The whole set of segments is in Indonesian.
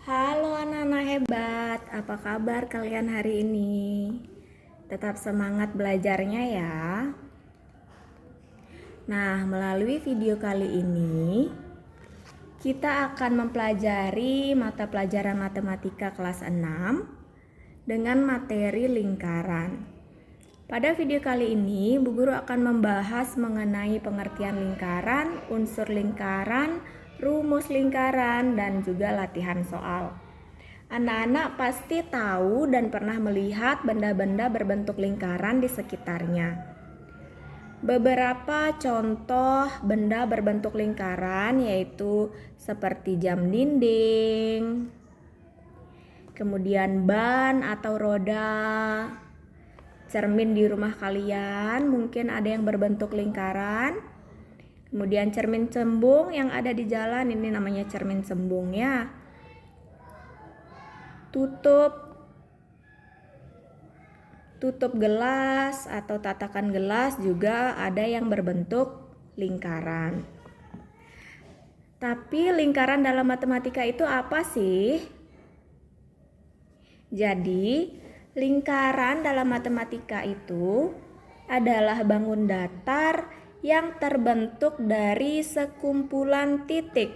Halo anak-anak hebat, apa kabar kalian hari ini? Tetap semangat belajarnya ya. Nah, melalui video kali ini kita akan mempelajari mata pelajaran matematika kelas 6 dengan materi lingkaran. Pada video kali ini, Bu Guru akan membahas mengenai pengertian lingkaran, unsur lingkaran, rumus lingkaran, dan juga latihan soal. Anak-anak pasti tahu dan pernah melihat benda-benda berbentuk lingkaran di sekitarnya. Beberapa contoh benda berbentuk lingkaran yaitu seperti jam dinding, kemudian ban atau roda, cermin di rumah kalian mungkin ada yang berbentuk lingkaran. Kemudian cermin cembung yang ada di jalan, ini namanya cermin cembung ya. Tutup gelas atau tatakan gelas juga ada yang berbentuk lingkaran. Tapi lingkaran dalam matematika itu apa sih? Jadi, lingkaran dalam matematika itu adalah bangun datar yang terbentuk dari sekumpulan titik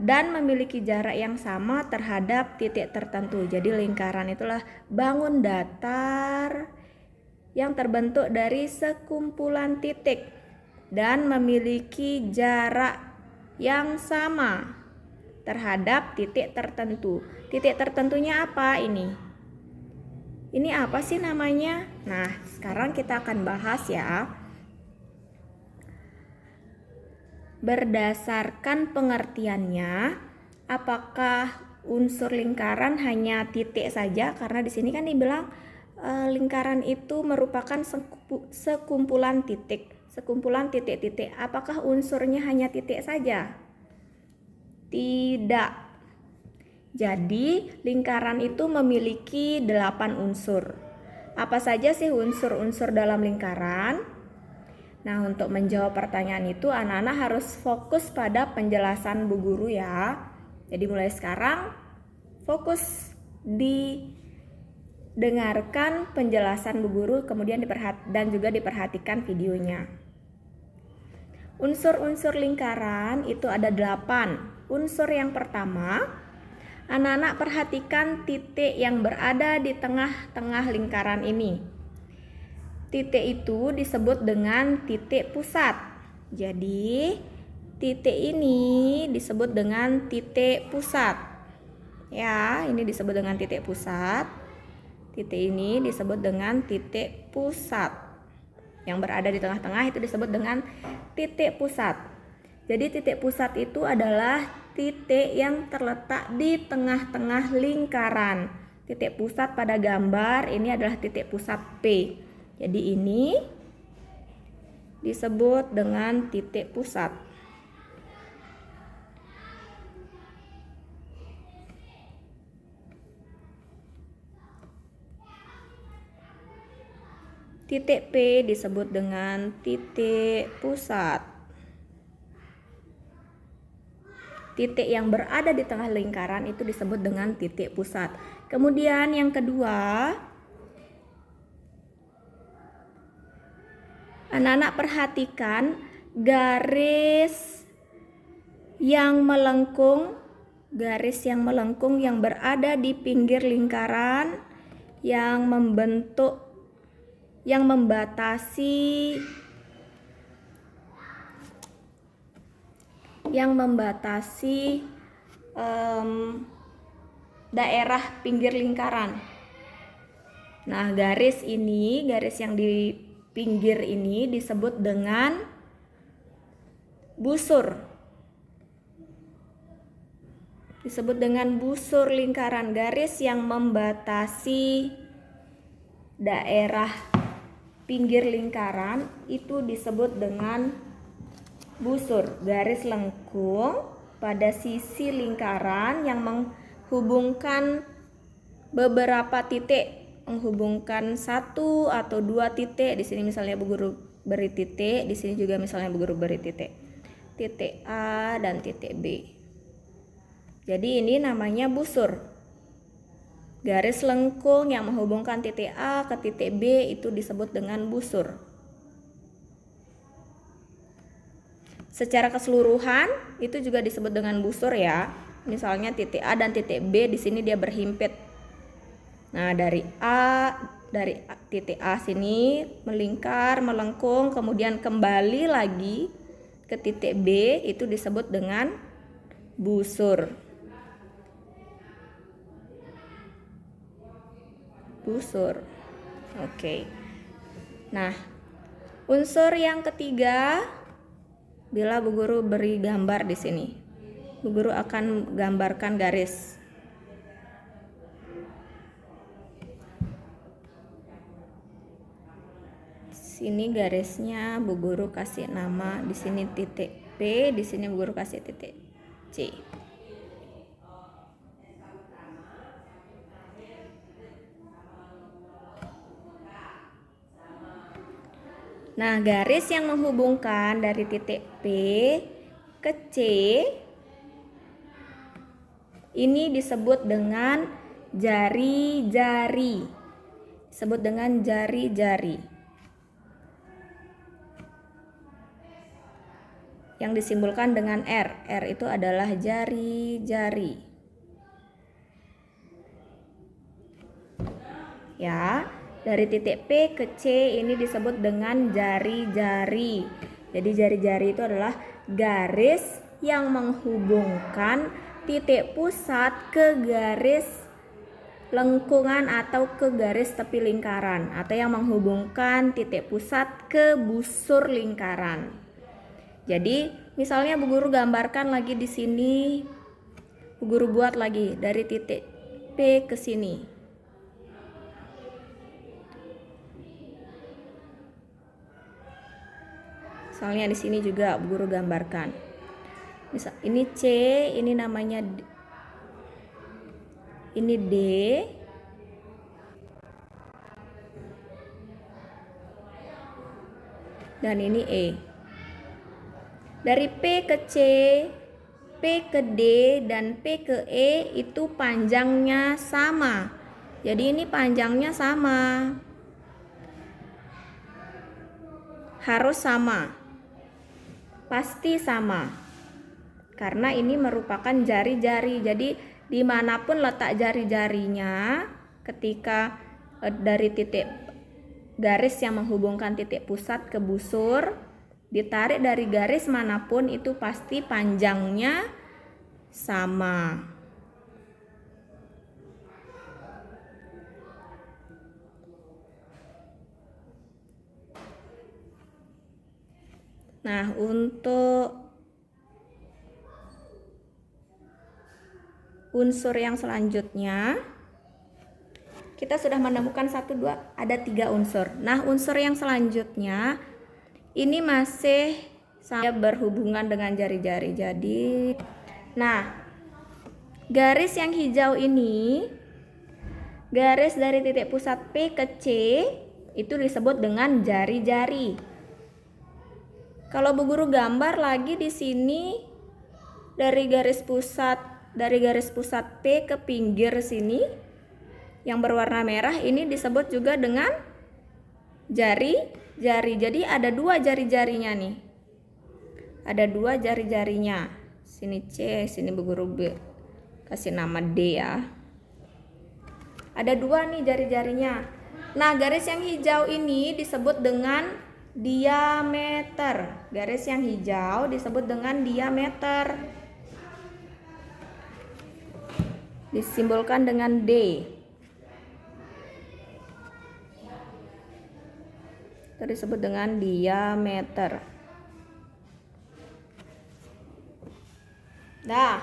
dan memiliki jarak yang sama terhadap titik tertentu. Jadi lingkaran itulah bangun datar yang terbentuk dari sekumpulan titik dan memiliki jarak yang sama terhadap titik tertentu. Titik tertentunya apa ini? Ini apa sih namanya? Nah, sekarang kita akan bahas ya. Berdasarkan pengertiannya, apakah unsur lingkaran hanya titik saja? Karena di sini kan dibilang lingkaran itu merupakan sekumpulan titik, titik-titik. Apakah unsurnya hanya titik saja? Tidak. Jadi, lingkaran itu memiliki 8 unsur. Apa saja sih unsur-unsur dalam lingkaran? Nah, untuk menjawab pertanyaan itu anak-anak harus fokus pada penjelasan Bu Guru ya. Jadi mulai sekarang fokus didengarkan penjelasan Bu Guru, kemudian dan juga diperhatikan videonya. Unsur-unsur lingkaran itu ada 8. Unsur yang pertama, anak-anak perhatikan titik yang berada di tengah-tengah lingkaran ini. Titik itu disebut dengan titik pusat. Jadi, titik ini disebut dengan titik pusat. Ya, ini disebut dengan titik pusat. Titik ini disebut dengan titik pusat. Yang berada di tengah-tengah itu disebut dengan titik pusat. Jadi, titik pusat itu adalah titik yang terletak di tengah-tengah lingkaran. Titik pusat pada gambar ini adalah titik pusat P. Jadi ini disebut dengan titik pusat. Titik P disebut dengan titik pusat. Titik yang berada di tengah lingkaran itu disebut dengan titik pusat. Kemudian yang kedua, anak-anak perhatikan garis yang melengkung yang berada di pinggir lingkaran yang membatasi daerah pinggir lingkaran. Nah, garis yang di pinggir ini disebut dengan busur. Disebut dengan busur lingkaran. Garis yang membatasi daerah pinggir lingkaran itu disebut dengan busur. Garis lengkung pada sisi lingkaran yang menghubungkan beberapa titik, menghubungkan satu atau dua titik. Di sini misalnya Bu Guru beri titik, di sini juga misalnya Bu Guru beri titik. titik A dan titik B. Jadi ini namanya busur. Garis lengkung yang menghubungkan titik A ke titik B itu disebut dengan busur. Secara keseluruhan itu juga disebut dengan busur ya. Misalnya titik A dan titik B di sini dia berhimpit. Nah, dari titik A sini melingkar, melengkung, kemudian kembali lagi ke titik B itu disebut dengan busur. Busur. Oke. Nah, unsur yang ketiga, bila Bu Guru beri gambar di sini, Bu Guru akan gambarkan garis. Sini garisnya Bu Guru kasih nama, di sini titik P, di sini Bu Guru kasih titik C. Nah, garis yang menghubungkan dari titik P ke C ini disebut dengan jari-jari. Disebut dengan jari-jari. Yang disimbolkan dengan R. R itu adalah jari-jari. Ya, dari titik P ke C ini disebut dengan jari-jari. Jadi jari-jari itu adalah garis yang menghubungkan titik pusat ke garis lengkungan atau ke garis tepi lingkaran, atau yang menghubungkan titik pusat ke busur lingkaran. Jadi, misalnya Bu Guru gambarkan lagi di sini, Bu Guru buat lagi dari titik P ke sini. Misalnya di sini juga Bu Guru gambarkan. Misal ini C, ini namanya ini D. Dan ini E. Dari P ke C, P ke D, dan P ke E itu panjangnya sama. Jadi ini panjangnya sama. Harus sama. Pasti sama. Karena ini merupakan jari-jari. Jadi dimanapun letak jari-jarinya, ketika dari titik garis yang menghubungkan titik pusat ke busur, ditarik dari garis manapun itu pasti panjangnya sama. Nah, untuk unsur yang selanjutnya, kita sudah menemukan 1, 2, ada 3 unsur. Nah, unsur yang selanjutnya ini masih sama berhubungan dengan jari-jari. Jadi, nah, garis yang hijau ini, garis dari titik pusat P ke C itu disebut dengan jari-jari. Kalau Bu Guru gambar lagi di sini dari garis pusat P ke pinggir sini yang berwarna merah ini disebut juga dengan jari-jari. Jadi ada 2 jari-jarinya nih. Ada 2 jari-jarinya. Sini C, sini Bu Guru kasih nama D ya. Ada 2 nih jari-jarinya. Nah, garis yang hijau ini disebut dengan diameter. Garis yang hijau disebut dengan diameter. Disimbolkan dengan D. Itu disebut dengan diameter. Nah,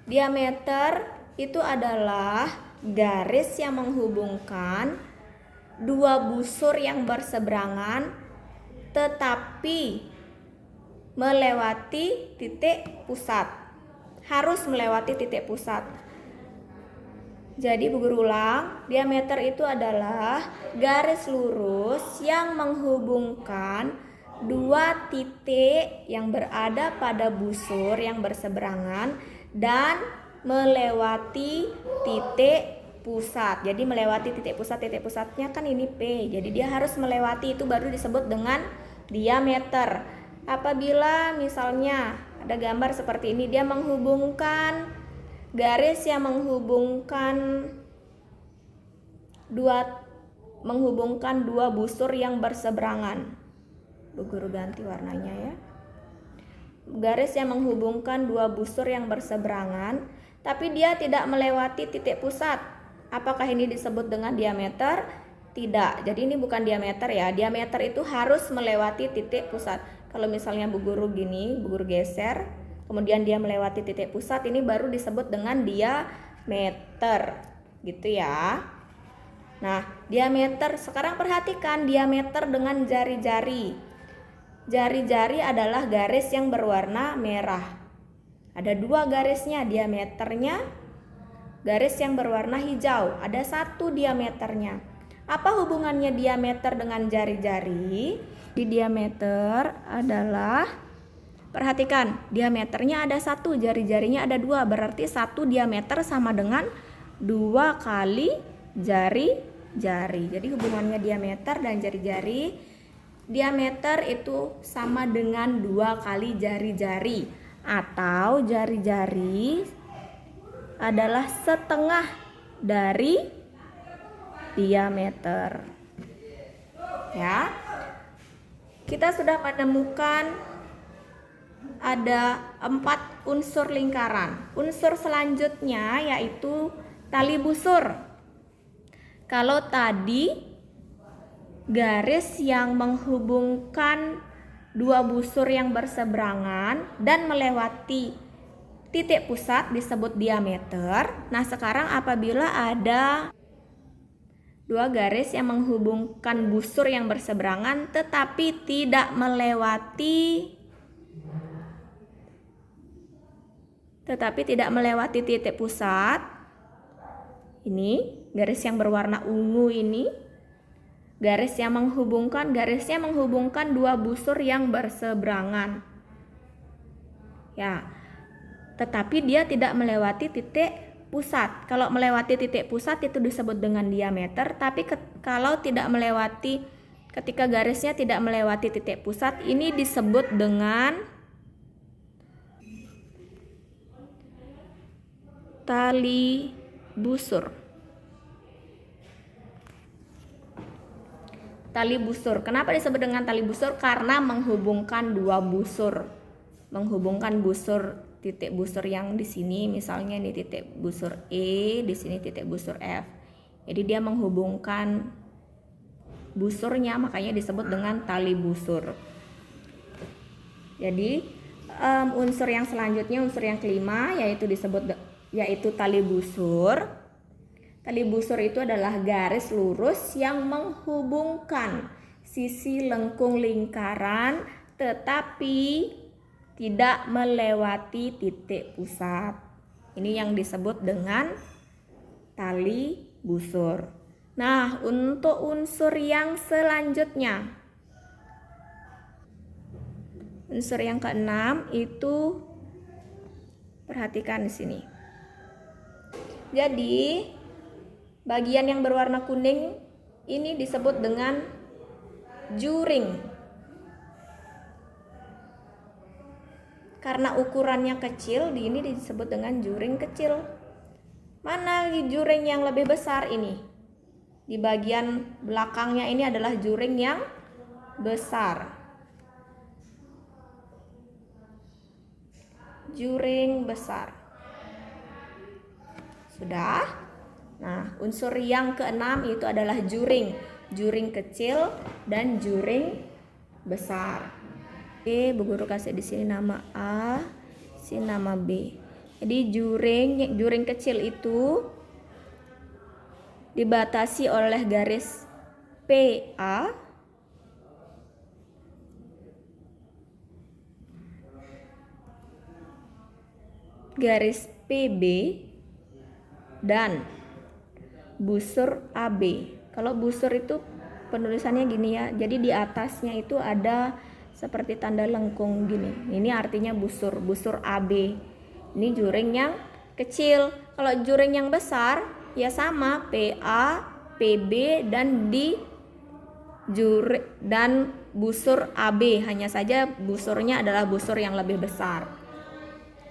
diameter itu adalah garis yang menghubungkan 2 busur yang berseberangan tetapi melewati titik pusat. Harus melewati titik pusat. Jadi Bu Guru ulang, diameter itu adalah garis lurus yang menghubungkan dua titik yang berada pada busur yang berseberangan dan melewati titik pusat. Jadi melewati titik pusatnya kan ini P. Jadi dia harus melewati, itu baru disebut dengan diameter. Apabila misalnya ada gambar seperti ini, dia menghubungkan garis yang menghubungkan dua busur yang berseberangan. Bu Guru ganti warnanya ya. Garis yang menghubungkan dua busur yang berseberangan, tapi dia tidak melewati titik pusat. Apakah ini disebut dengan diameter? Tidak. Jadi ini bukan diameter ya. Diameter itu harus melewati titik pusat. Kalau misalnya Bu Guru gini, Bu Guru geser, kemudian dia melewati titik pusat, ini baru disebut dengan diameter. Gitu ya. Nah, diameter, sekarang perhatikan diameter dengan jari-jari. Jari-jari adalah garis yang berwarna merah. Ada dua garisnya, diameternya. Garis yang berwarna hijau, ada satu diameternya. Apa hubungannya diameter dengan jari-jari? Di diameter adalah, perhatikan, diameternya ada satu, jari-jarinya ada dua. Berarti satu diameter sama dengan 2 kali jari-jari. Jadi hubungannya diameter dan jari-jari, diameter itu sama dengan 2 kali jari-jari, atau jari-jari adalah setengah dari diameter. Ya. Kita sudah menemukan ada 4 unsur lingkaran. Unsur selanjutnya yaitu tali busur. Kalau tadi garis yang menghubungkan dua busur yang berseberangan dan melewati titik pusat disebut diameter. Nah, sekarang apabila ada dua garis yang menghubungkan busur yang berseberangan tetapi tidak melewati titik pusat, ini garis yang berwarna ungu ini, garisnya menghubungkan dua busur yang berseberangan. Ya. Tetapi dia tidak melewati titik pusat. Kalau melewati titik pusat itu disebut dengan diameter, tapi kalau tidak melewati, ketika garisnya tidak melewati titik pusat, ini disebut dengan tali busur. Tali busur. Kenapa disebut dengan tali busur? Karena menghubungkan dua busur. Menghubungkan titik busur yang di sini, misalnya ini titik busur E, di sini titik busur F. Jadi dia menghubungkan busurnya, makanya disebut dengan tali busur. Jadi unsur yang selanjutnya, unsur yang kelima, yaitu tali busur. Tali busur itu adalah garis lurus yang menghubungkan sisi lengkung lingkaran tetapi tidak melewati titik pusat. Ini yang disebut dengan tali busur. Nah, untuk unsur yang selanjutnya, unsur yang keenam itu, perhatikan di sini. Jadi bagian yang berwarna kuning ini disebut dengan juring. Karena ukurannya kecil, ini disebut dengan juring kecil. Mana juring yang lebih besar ini? Di bagian belakangnya ini adalah juring yang besar. Juring besar. Sudah? Nah, unsur yang keenam itu adalah juring. Juring kecil dan juring besar. Oke, Bu Guru kasih di sini nama A, sini nama B. Jadi juring kecil itu dibatasi oleh garis PA, garis PB, dan busur AB. Kalau busur itu penulisannya gini ya. Jadi di atasnya itu ada seperti tanda lengkung gini. Ini artinya busur AB. Ini juring yang kecil. Kalau juring yang besar ya sama, PA, PB dan dan busur AB. Hanya saja busurnya adalah busur yang lebih besar.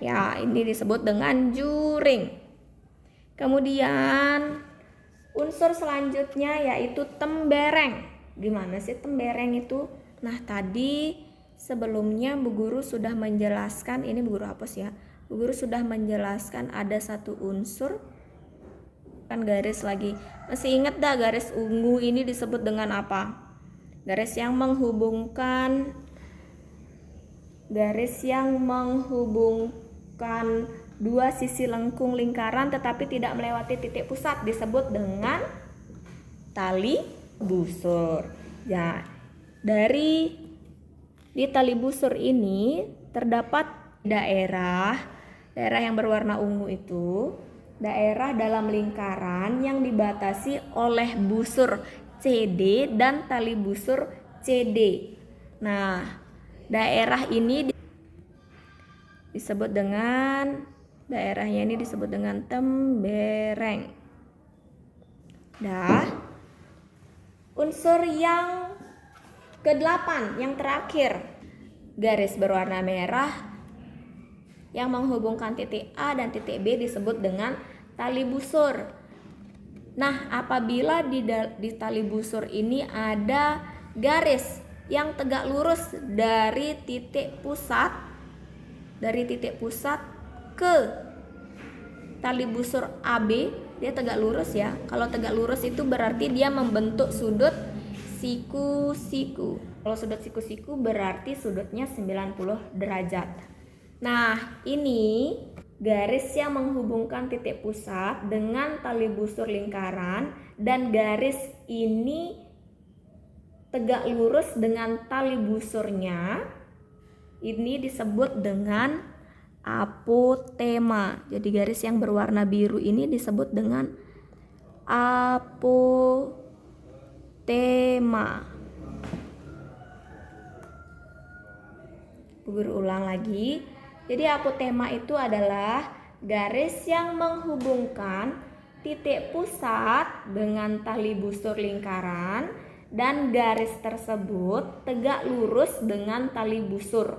Ya, ini disebut dengan juring. Kemudian unsur selanjutnya yaitu tembereng. Gimana sih tembereng itu? Nah, tadi sebelumnya Bu Guru sudah menjelaskan, ini Bu Guru hapus ya. Bu Guru sudah menjelaskan ada satu unsur, kan garis lagi. Masih ingat dah garis ungu ini disebut dengan apa? Garis yang menghubungkan dua sisi lengkung lingkaran tetapi tidak melewati titik pusat disebut dengan tali busur. Ya, di tali busur ini terdapat daerah yang berwarna ungu itu, daerah dalam lingkaran yang dibatasi oleh busur CD dan tali busur CD. Nah, daerahnya ini disebut dengan tembereng. Unsur yang ke-8 yang terakhir, garis berwarna merah yang menghubungkan titik A dan titik B disebut dengan tali busur. Nah, apabila di tali busur ini ada garis yang tegak lurus dari titik pusat ke tali busur AB, dia tegak lurus ya. Kalau tegak lurus itu berarti dia membentuk sudut siku-siku. Kalau sudut siku-siku berarti sudutnya 90 derajat. Nah, ini garis yang menghubungkan titik pusat dengan tali busur lingkaran, dan garis ini tegak lurus dengan tali busurnya. Ini disebut dengan apotema. Jadi garis yang berwarna biru ini disebut dengan apotema. Berulang lagi. Jadi apotema itu adalah garis yang menghubungkan titik pusat dengan tali busur lingkaran, dan garis tersebut tegak lurus dengan tali busur.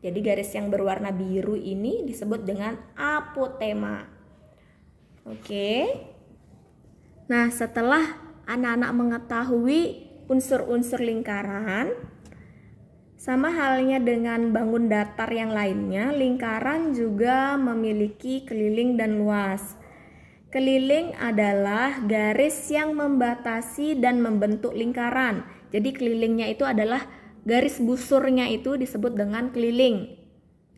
Jadi garis yang berwarna biru ini disebut dengan apotema. Oke. Nah, setelah anak-anak mengetahui unsur-unsur lingkaran, sama halnya dengan bangun datar yang lainnya, lingkaran juga memiliki keliling dan luas. Keliling adalah garis yang membatasi dan membentuk lingkaran. Jadi kelilingnya itu adalah garis busurnya itu disebut dengan keliling.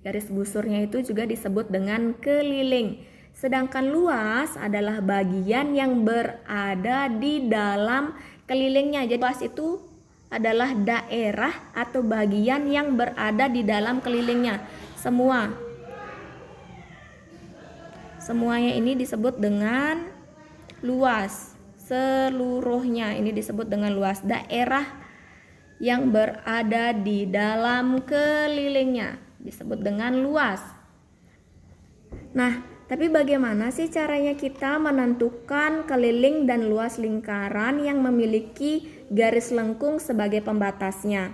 Garis busurnya itu juga disebut dengan keliling. Sedangkan luas adalah bagian yang berada di dalam kelilingnya. Jadi luas itu adalah daerah atau bagian yang berada di dalam kelilingnya. Semuanya ini disebut dengan luas. Seluruhnya ini disebut dengan luas. Daerah yang berada di dalam kelilingnya disebut dengan luas. Nah, tapi bagaimana sih caranya kita menentukan keliling dan luas lingkaran yang memiliki garis lengkung sebagai pembatasnya?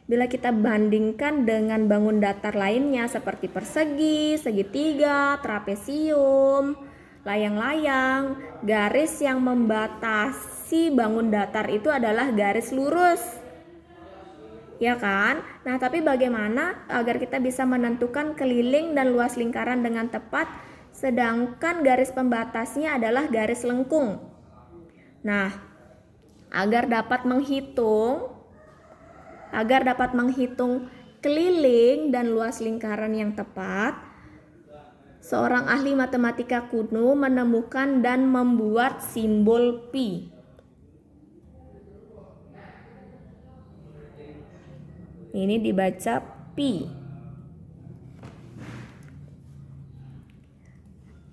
Bila kita bandingkan dengan bangun datar lainnya seperti persegi, segitiga, trapesium, layang-layang, garis yang membatasi bangun datar itu adalah garis lurus. Ya kan? Nah, tapi bagaimana agar kita bisa menentukan keliling dan luas lingkaran dengan tepat, sedangkan garis pembatasnya adalah garis lengkung? Nah, agar dapat menghitung keliling dan luas lingkaran yang tepat, seorang ahli matematika kuno menemukan dan membuat simbol pi. Ini dibaca pi.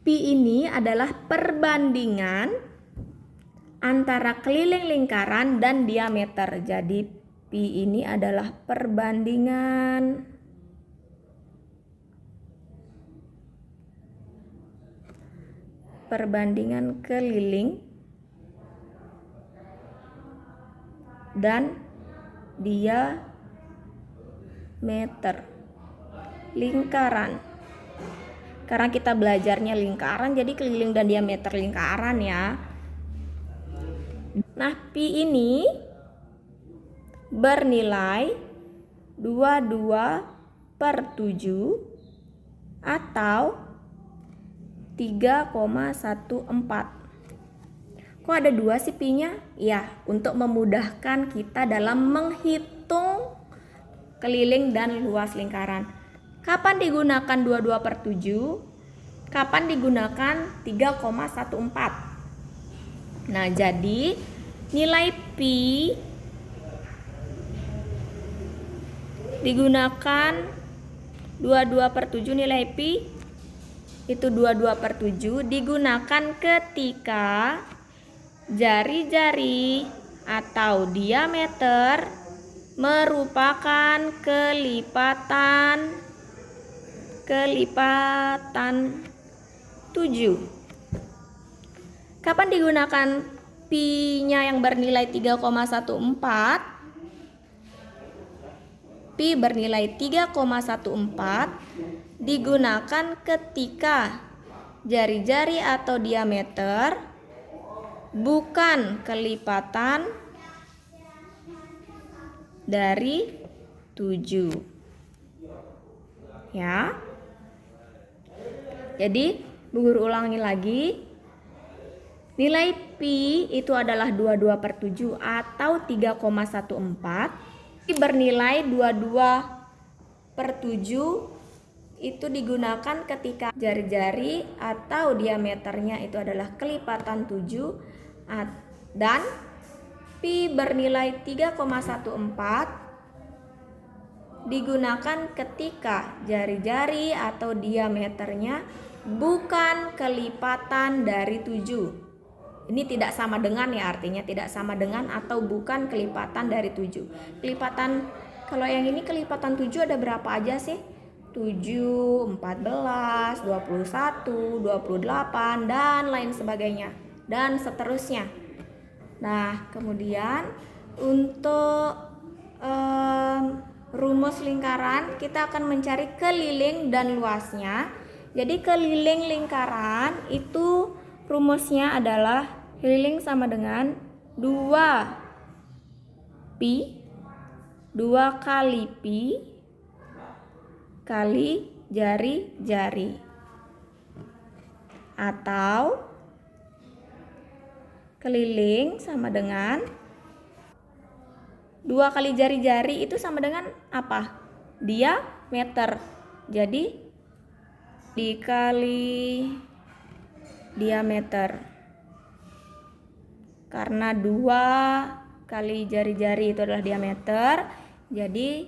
Pi ini adalah perbandingan antara keliling lingkaran dan diameter. Jadi Pi ini adalah perbandingan keliling dan diameter lingkaran. Karena kita belajarnya lingkaran, jadi keliling dan diameter lingkaran ya. Nah, pi ini bernilai 22/7 atau 3,14. Kok ada 2 sih pi-nya? Ya, untuk memudahkan kita dalam menghitung keliling dan luas lingkaran. Kapan digunakan 22/7? Kapan digunakan 3,14? Nah, jadi nilai pi digunakan 22/7, nilai pi itu 22/7 digunakan ketika jari-jari atau diameter merupakan kelipatan 7. Kapan digunakan pi-nya yang bernilai 3,14? Pi bernilai 3,14 digunakan ketika jari-jari atau diameter bukan kelipatan dari 7. Ya. Jadi, Bu Guru ulangi lagi. Nilai pi itu adalah 22/7 atau 3,14. Pi bernilai 22/7 itu digunakan ketika jari-jari atau diameternya itu adalah kelipatan 7 dan pi bernilai 3,14 digunakan ketika jari-jari atau diameternya bukan kelipatan dari 7. Ini tidak sama dengan ya, artinya tidak sama dengan atau bukan kelipatan dari 7. Kelipatan, kalau yang ini kelipatan 7 ada berapa aja sih? 7, 14, 21, 28, dan lain sebagainya. Dan seterusnya. Nah, kemudian untuk rumus lingkaran kita akan mencari keliling dan luasnya. Jadi keliling lingkaran itu rumusnya adalah keliling sama dengan 2 pi 2 kali pi kali jari-jari, atau keliling sama dengan 2 kali jari-jari itu sama dengan apa? Diameter. Jadi dikali diameter. Karena 2 kali jari-jari itu adalah diameter, jadi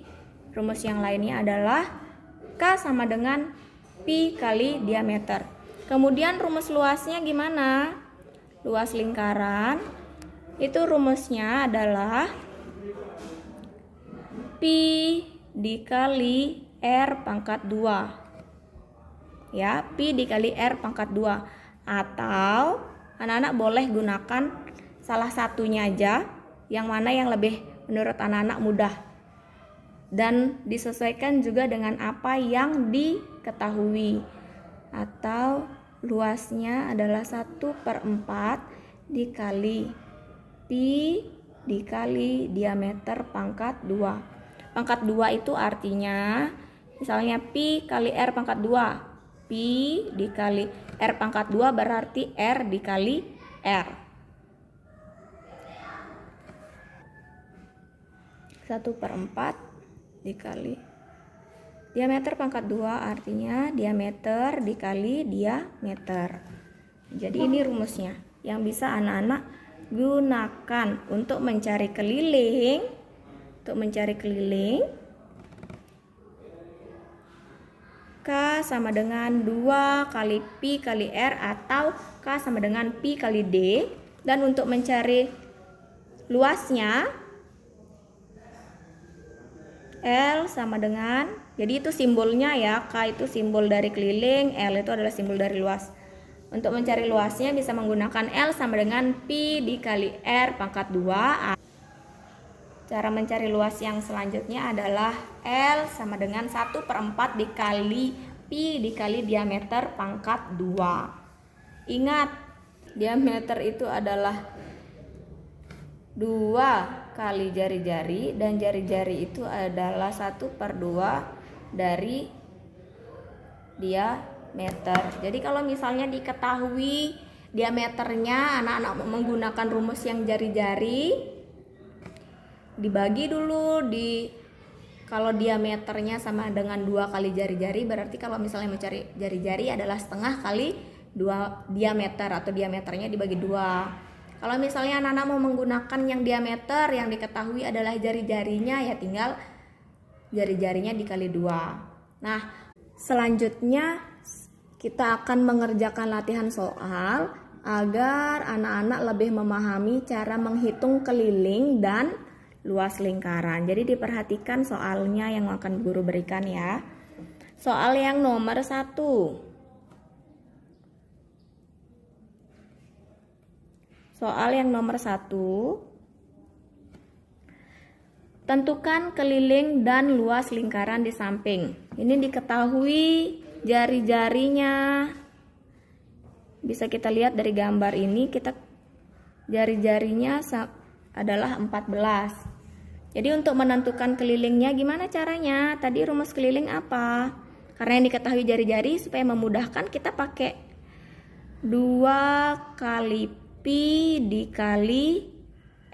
rumus yang lainnya adalah K sama dengan pi kali diameter. Kemudian rumus luasnya gimana? Luas lingkaran itu rumusnya adalah pi dikali R pangkat 2. Ya, pi dikali R pangkat 2. Atau anak-anak boleh gunakan salah satunya aja, yang mana yang lebih menurut anak-anak mudah. Dan disesuaikan juga dengan apa yang diketahui. Atau luasnya adalah 1/4 dikali pi dikali diameter pangkat 2. Pangkat 2 itu artinya misalnya pi kali R pangkat 2. Pi dikali R pangkat 2 berarti R dikali R. 1/4 dikali diameter pangkat 2 artinya diameter dikali diameter. Jadi ini rumusnya yang bisa anak-anak gunakan untuk mencari keliling. Untuk mencari keliling, K sama dengan 2 kali pi kali R atau K sama dengan pi kali D. Dan untuk mencari luasnya L sama dengan, jadi itu simbolnya ya, K itu simbol dari keliling, L itu adalah simbol dari luas. Untuk mencari luasnya bisa menggunakan L sama dengan Pi dikali R pangkat 2. Cara mencari luas yang selanjutnya adalah L sama dengan 1/4 dikali Pi dikali diameter pangkat 2. Ingat, diameter itu adalah 2 kali jari-jari, dan jari-jari itu adalah 1/2 dari diameter. Jadi kalau misalnya diketahui diameternya, anak-anak menggunakan rumus yang jari-jari, dibagi dulu kalau diameternya sama dengan 2 kali jari-jari, berarti kalau misalnya mencari jari-jari adalah setengah kali 2 diameter, atau diameternya dibagi 2. Kalau misalnya anak-anak mau menggunakan yang diameter yang diketahui adalah jari-jarinya, ya tinggal jari-jarinya dikali 2. Nah, selanjutnya kita akan mengerjakan latihan soal agar anak-anak lebih memahami cara menghitung keliling dan luas lingkaran. Jadi diperhatikan soalnya yang akan guru berikan ya. Soal yang nomor 1. Soal yang nomor 1. Tentukan keliling dan luas lingkaran di samping. Ini diketahui jari-jarinya. Bisa kita lihat dari gambar ini, jari-jarinya adalah 14. Jadi untuk menentukan kelilingnya gimana caranya? Tadi rumus keliling apa? Karena yang diketahui jari-jari, supaya memudahkan kita pakai 2 kali Pi dikali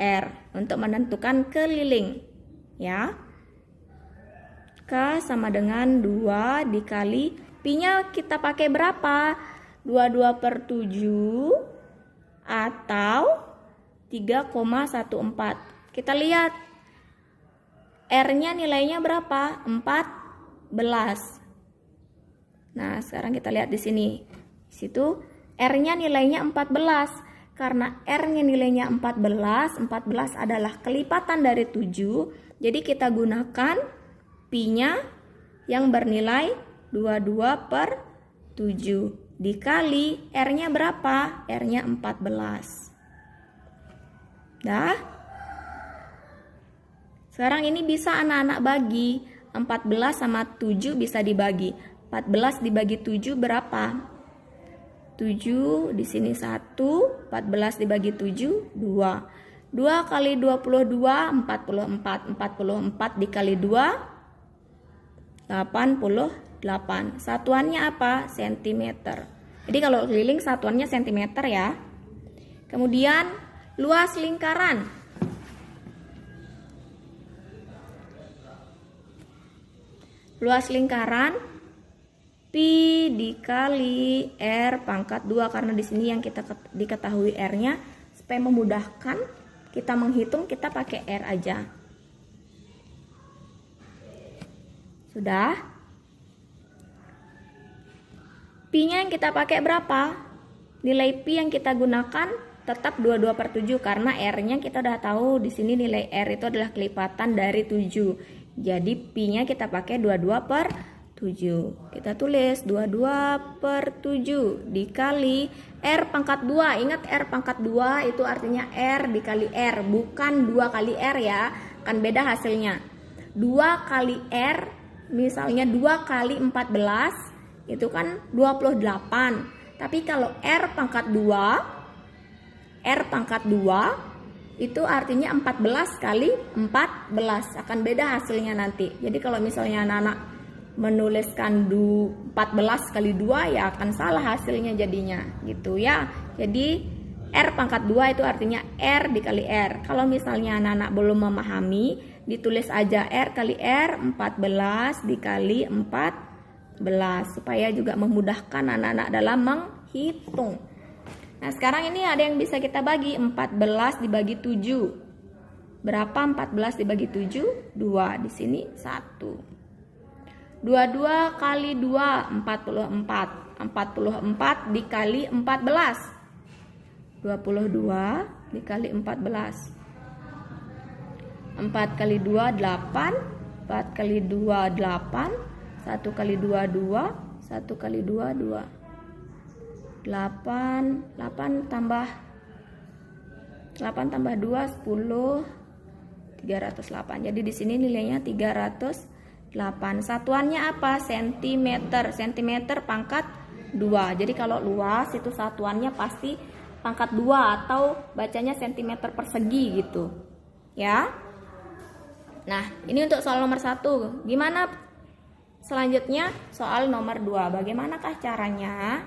R untuk menentukan keliling ya. K sama dengan 2 dikali Pi-nya kita pakai berapa? 22/7 atau 3,14. Kita lihat R-nya nilainya berapa? 14. Nah, sekarang kita lihat di sini. Di situ R-nya nilainya 14. Karena R-nya nilainya 14 adalah kelipatan dari 7. Jadi kita gunakan Pi-nya yang bernilai 22/7 dikali R-nya berapa? R-nya 14. Dah? Sekarang ini bisa anak-anak bagi. 14 sama 7 bisa dibagi. 14 dibagi 7 berapa? 7 di sini 1, 14 dibagi 7 2. 2 kali 22 44. 44 dikali 2 88. Satuannya apa? Sentimeter. Jadi kalau keliling satuannya sentimeter ya. Kemudian luas lingkaran. Luas lingkaran Pi dikali R pangkat 2, karena di sini yang kita diketahui R-nya, supaya memudahkan kita menghitung, kita pakai R aja. Sudah? Pi-nya yang kita pakai berapa? Nilai Pi yang kita gunakan tetap 22/7 karena R-nya kita udah tahu di sini nilai R itu adalah kelipatan dari 7. Jadi Pi-nya kita pakai 22/7. Kita tulis 22/7 dikali R pangkat 2. Ingat R pangkat 2 itu artinya R dikali R, bukan 2 kali R ya. Kan beda hasilnya. 2 kali R, misalnya 2 kali 14 itu kan 28. Tapi kalau R pangkat 2 itu artinya 14 kali 14, akan beda hasilnya nanti. Jadi kalau misalnya anak-anak menuliskan 14 kali 2 ya akan salah hasilnya jadinya gitu ya. Jadi R pangkat 2 itu artinya R dikali R. Kalau misalnya anak-anak belum memahami, ditulis aja R kali R 14 dikali 14 supaya juga memudahkan anak-anak dalam menghitung. Nah, sekarang ini ada yang bisa kita bagi. 14 dibagi 7. Berapa 14 dibagi 7? 2. Di sini 1. 22 kali 2 44. 44 dikali 14. 22 dikali 14. 4 kali 2 8. 4 kali 2 8, 1 kali 2 2, 1 kali 2 2, 8 tambah 2 10, 308. Jadi di sini nilainya 308. Satuannya apa? Sentimeter. Sentimeter pangkat 2. Jadi kalau luas itu satuannya pasti pangkat 2 atau bacanya sentimeter persegi gitu. Ya. Nah, ini untuk soal nomor 1. Gimana selanjutnya soal nomor 2? Bagaimanakah caranya?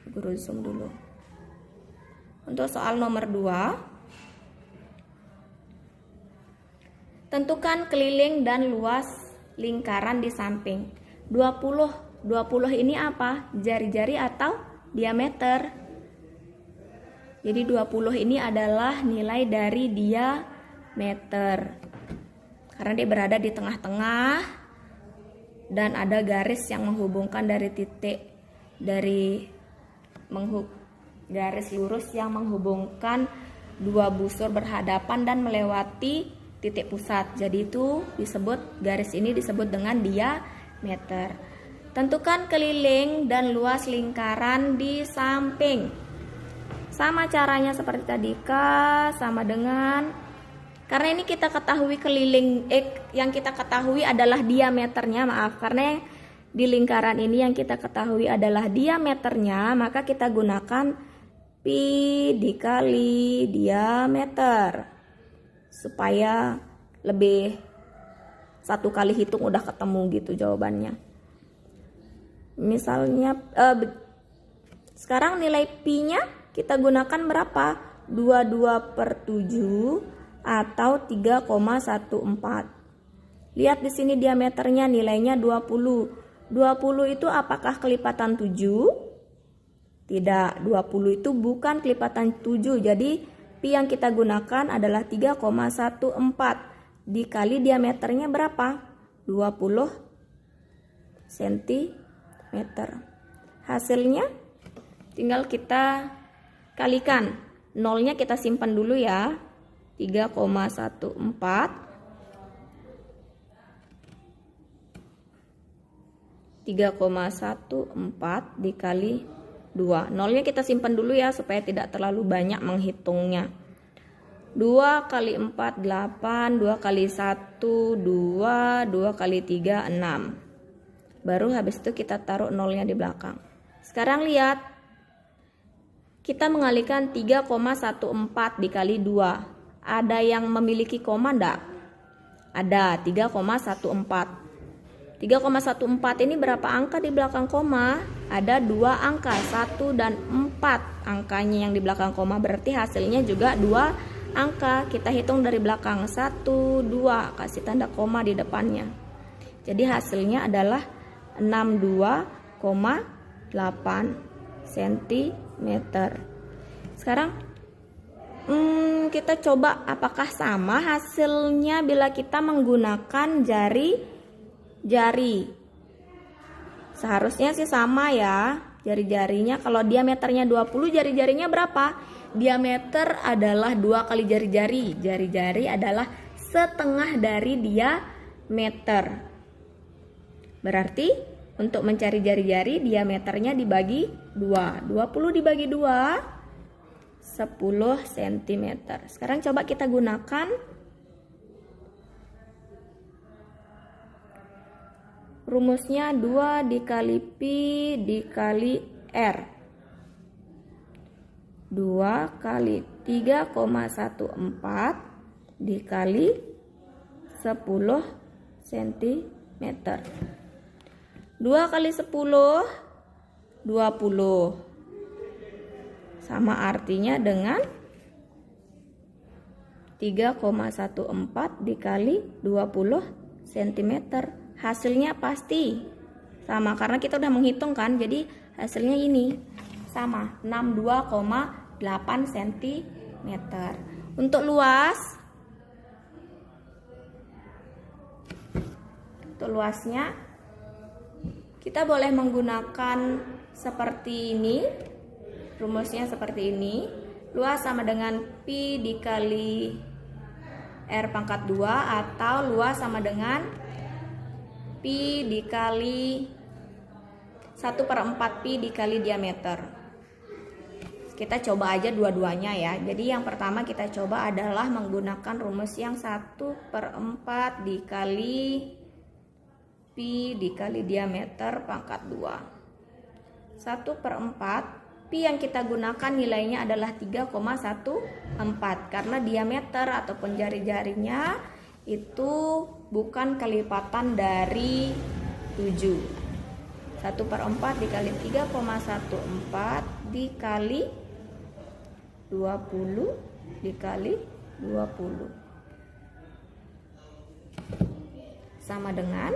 Guru zoom dulu. Untuk soal nomor 2, tentukan keliling dan luas lingkaran di samping. 20 ini apa? Jari-jari atau diameter. Jadi 20 ini adalah nilai dari diameter. Karena dia berada di tengah-tengah dan ada garis yang menghubungkan dari titik garis lurus yang menghubungkan dua busur berhadapan dan melewati titik pusat. Jadi itu garis ini disebut dengan diameter. Tentukan keliling dan luas lingkaran di samping. Sama caranya seperti tadi, sama dengan, karena ini kita ketahui keliling, yang kita ketahui adalah diameternya, karena di lingkaran ini yang kita ketahui adalah diameternya, maka kita gunakan pi dikali diameter supaya lebih satu kali hitung udah ketemu gitu jawabannya. Misalnya sekarang nilai pi-nya kita gunakan berapa? 22/7 atau 3,14. Lihat di sini diameternya nilainya 20. 20 itu apakah kelipatan 7? Tidak, 20 itu bukan kelipatan 7. Jadi pi yang kita gunakan adalah 3,14 dikali diameternya berapa? 20 cm. Hasilnya tinggal kita kalikan. Nolnya kita simpan dulu ya. 3,14 dikali 2. Nolnya kita simpan dulu ya supaya tidak terlalu banyak menghitungnya. 2 kali 4 8, 2 kali 1 2, 2 kali 3 6. Baru habis itu kita taruh nolnya di belakang. Sekarang lihat, kita mengalihkan 3,14 dikali 2. Ada yang memiliki koma enggak? Ada, 3,14. 3,14 ini berapa angka di belakang koma? Ada 2 angka, 1 dan 4 angkanya yang di belakang koma, berarti hasilnya juga 2 angka. Kita hitung dari belakang, 1, 2, kasih tanda koma di depannya. Jadi hasilnya adalah 62,8 cm. Sekarang kita coba apakah sama hasilnya bila kita menggunakan jari. Seharusnya sih sama ya jari-jarinya. Kalau diameternya 20, jari-jarinya berapa? Diameter adalah 2 kali jari-jari. Jari-jari adalah setengah dari diameter. Berarti untuk mencari jari-jari diameternya dibagi 2. 20 dibagi 2, 10 cm. Sekarang coba kita gunakan rumusnya 2 dikali pi dikali r. 2 kali 3,14 dikali 10 cm. 2 kali 10 20. Sama artinya dengan 3,14 dikali 20 cm. Hasilnya pasti sama karena kita udah menghitung kan. Jadi hasilnya ini sama, 62,8 cm. Untuk luasnya kita boleh menggunakan seperti ini. Rumusnya seperti ini. Luas sama dengan pi dikali R pangkat 2 atau luas sama dengan pi dikali 1/4 pi dikali diameter. Kita coba aja dua-duanya ya. Jadi yang pertama kita coba adalah menggunakan rumus yang 1/4 dikali pi dikali diameter pangkat 2. 1/4 pi yang kita gunakan nilainya adalah 3,14 karena diameter ataupun jari-jarinya itu bukan kelipatan dari 7. 1/4 dikali 3,14 dikali 20 dikali 20 sama dengan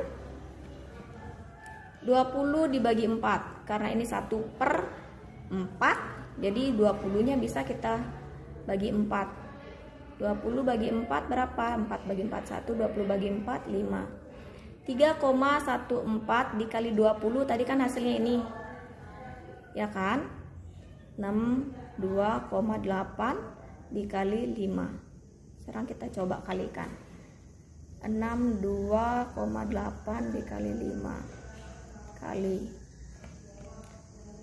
20 dibagi 4 karena ini 1/4, jadi 20 nya bisa kita bagi 4. 20 bagi 4 berapa? 4 bagi 4 1, 20 bagi 4 5. 3,14 dikali 20 tadi kan hasilnya ini, ya kan? 62,8 dikali 5. Sekarang kita coba kalikan. 62,8 dikali 5 kali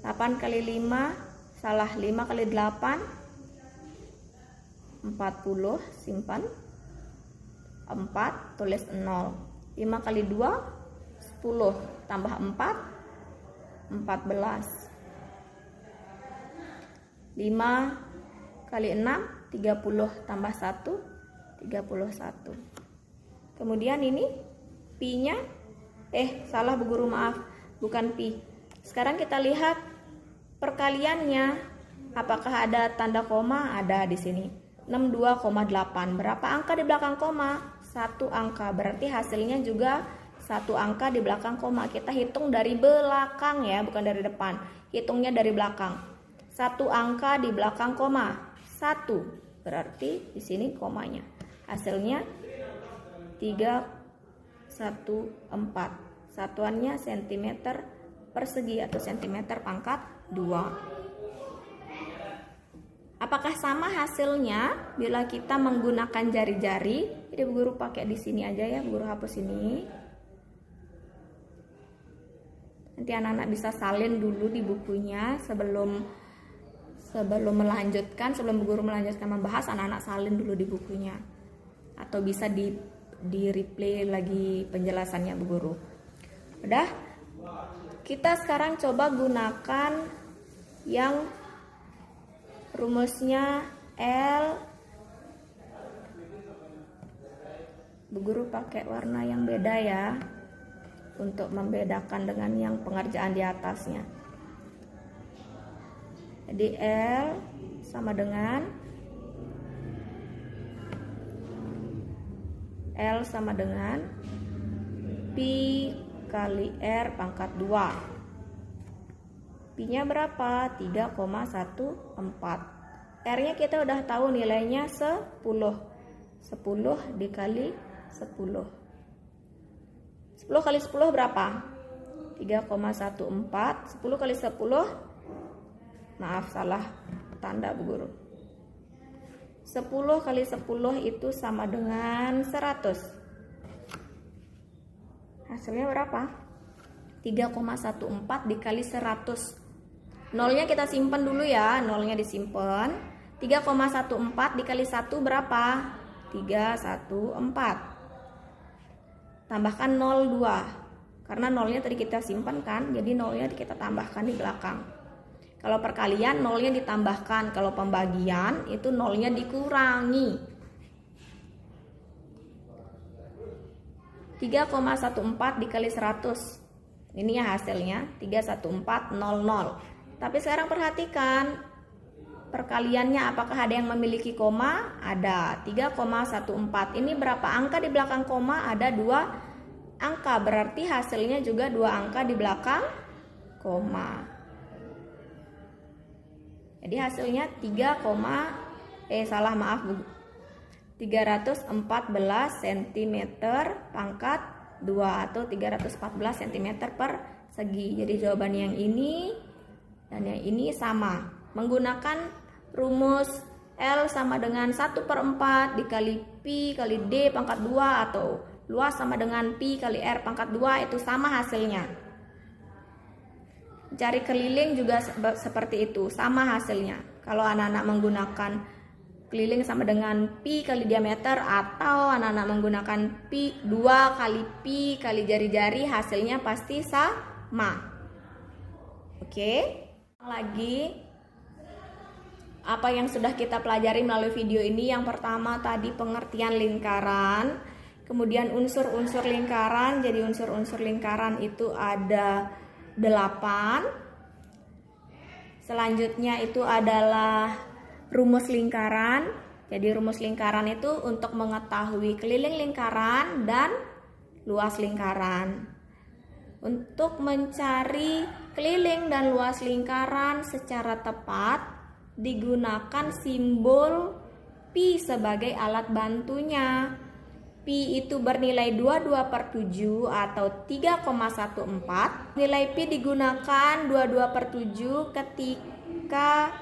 8 kali 5, salah, 5 kali 8 40, simpan 4, tulis 0. 5 kali 2 10, tambah 4 14. 5 kali 6 30, tambah 1 31. Kemudian ini pi nya salah Bu Guru, maaf, bukan pi. Sekarang kita lihat perkaliannya, apakah ada tanda koma? Ada di sini. 62,8. Berapa angka di belakang koma? 1 angka. Berarti hasilnya juga 1 angka di belakang koma. Kita hitung dari belakang ya, bukan dari depan. Hitungnya dari belakang. 1 angka di belakang koma. 1. Berarti di sini komanya. Hasilnya 314. Satuannya sentimeter persegi atau sentimeter pangkat 2. Apakah sama hasilnya bila kita menggunakan jari-jari? Jadi Bu Guru pakai di sini aja ya, Bu Guru hapus ini. Nanti anak-anak bisa salin dulu di bukunya sebelum melanjutkan, sebelum Bu Guru melanjutkan membahas, anak-anak salin dulu di bukunya. Atau bisa di replay lagi penjelasannya Bu Guru. Udah? Kita sekarang coba gunakan yang rumusnya L. Bu Guru pakai warna yang beda ya, untuk membedakan dengan yang pengerjaan di atasnya. Jadi L sama dengan pi kali R pangkat 2. Pi-nya berapa? 3,14. R-nya kita udah tahu nilainya 10. 10 dikali 10. 10 kali 10 berapa? 3,14. 10 kali 10, maaf salah tanda Bu Guru. 10 kali 10 itu sama dengan 100. Hasilnya berapa? 3,14 dikali 100. Nolnya kita simpan dulu ya, nolnya disimpan. 3,14 dikali 1 berapa? 314. Tambahkan 02. Karena nolnya tadi kita simpan kan, jadi nolnya kita tambahkan di belakang. Kalau perkalian nolnya ditambahkan, kalau pembagian itu nolnya dikurangi. 3,14 dikali 100. Ini ya hasilnya 31400. Tapi sekarang perhatikan perkaliannya, apakah ada yang memiliki koma? Ada. 3,14. Ini berapa angka di belakang koma? Ada 2 angka. Berarti hasilnya juga 2 angka di belakang koma. Jadi hasilnya 314 cm pangkat 2 atau 314 cm persegi. Jadi jawaban yang ini dan yang ini sama. Menggunakan rumus L sama dengan 1/4 dikali P pi kali D pangkat 2 atau luas sama dengan pi kali R pangkat 2 itu sama hasilnya. Cari keliling juga seperti itu, sama hasilnya. Kalau anak-anak menggunakan keliling sama dengan pi kali diameter atau anak-anak menggunakan pi 2 kali pi kali jari-jari, hasilnya pasti sama. Oke. Lagi apa yang sudah kita pelajari melalui video ini. Yang pertama tadi pengertian lingkaran, kemudian unsur-unsur lingkaran. Jadi unsur-unsur lingkaran itu ada 8. Selanjutnya itu adalah rumus lingkaran. Jadi rumus lingkaran itu untuk mengetahui keliling lingkaran dan luas lingkaran. Untuk mencari keliling dan luas lingkaran secara tepat digunakan simbol pi sebagai alat bantunya. Pi itu bernilai 22/7 atau 3,14. Nilai pi digunakan 22/7 ketika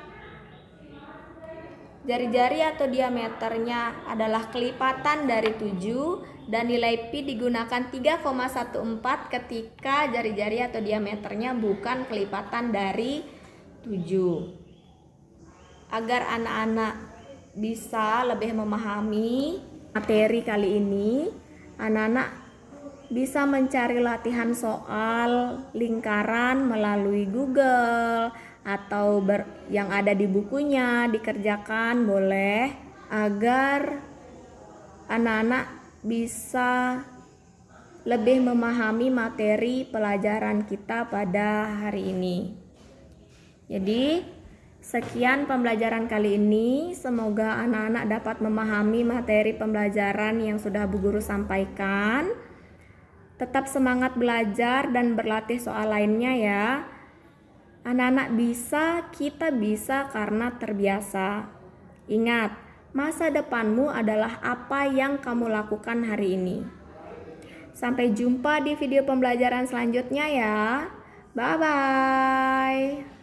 jari-jari atau diameternya adalah kelipatan dari 7 dan nilai pi digunakan 3,14 ketika jari-jari atau diameternya bukan kelipatan dari 7. Agar anak-anak bisa lebih memahami materi kali ini, anak-anak bisa mencari latihan soal lingkaran melalui Google atau yang ada di bukunya dikerjakan boleh, agar anak-anak bisa lebih memahami materi pelajaran kita pada hari ini. Jadi sekian pembelajaran kali ini, semoga anak-anak dapat memahami materi pembelajaran yang sudah Bu Guru sampaikan. Tetap semangat belajar dan berlatih soal lainnya ya. Anak-anak bisa, kita bisa karena terbiasa. Ingat, masa depanmu adalah apa yang kamu lakukan hari ini. Sampai jumpa di video pembelajaran selanjutnya ya. Bye-bye.